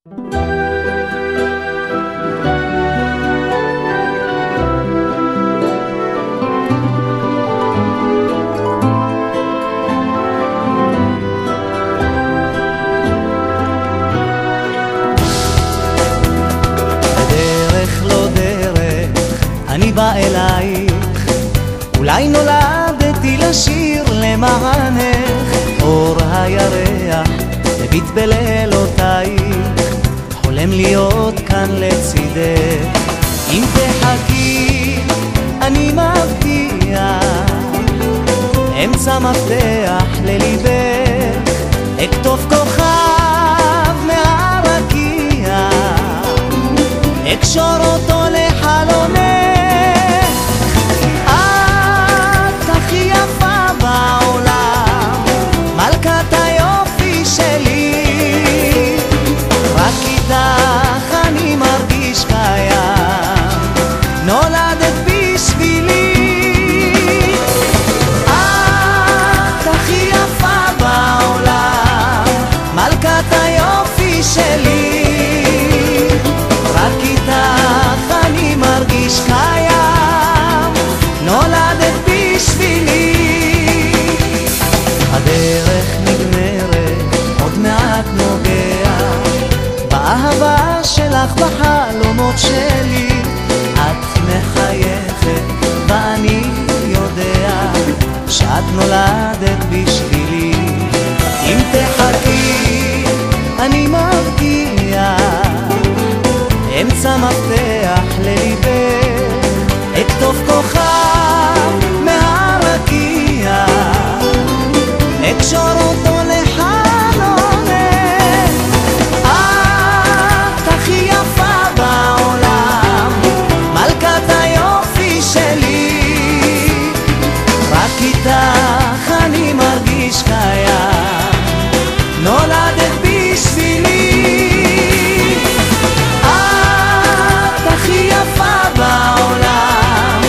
בדרך לא דרך אני בא אלייך, אולי נולדתי לשיר למענך. אור הירח מביט בלילותייך, חולם להיות כאן לצידך. אם תחכי אני מבטיח, אמצע מפתח לליבך, אכתוב כוכב מהרקיע, אקשור אותו לחלונך. את הכי יפה בעולם, מלכת היופי שלי, רק איתך אני מרגיש קיים, נולדת בשבילי. את הכי יפה בעולם, מלכת היופי שלי, רק איתך אני מרגיש קיים, נולדת בשבילי. הדרך נגמרת, עוד מעט נוגע באהבה שלך בחלומות שלי. את מחייכת ואני יודע שאת נולדת בשבילי. אם תחכי אני מבטיח, אמצע מפתח לליבך, אכתוב כוכב מהרקיע, אקשור אותו לחלונך. את הכי יפה בעולם, מלכת היופי שלי, רק איתך אני מרגיש קיים, נולדת בשבילי. את הכי יפה בעולם,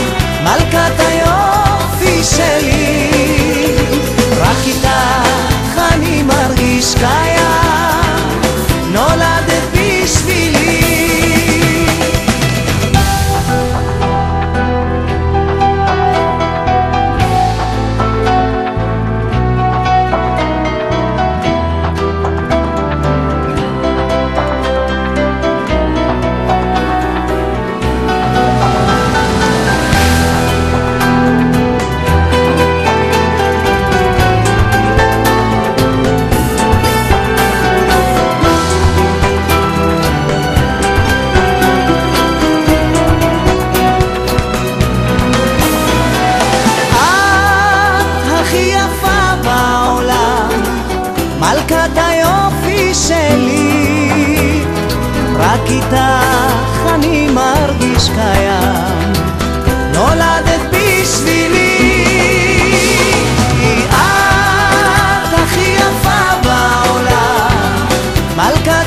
מלכת היופי שלי, רק איתך אני מרגיש קיים, נולדת בשבילי. מלכת היופי שלי, רק איתך אני מרגיש קיים, נולדת בשבילי. את הכי יפה בעולם, מלכת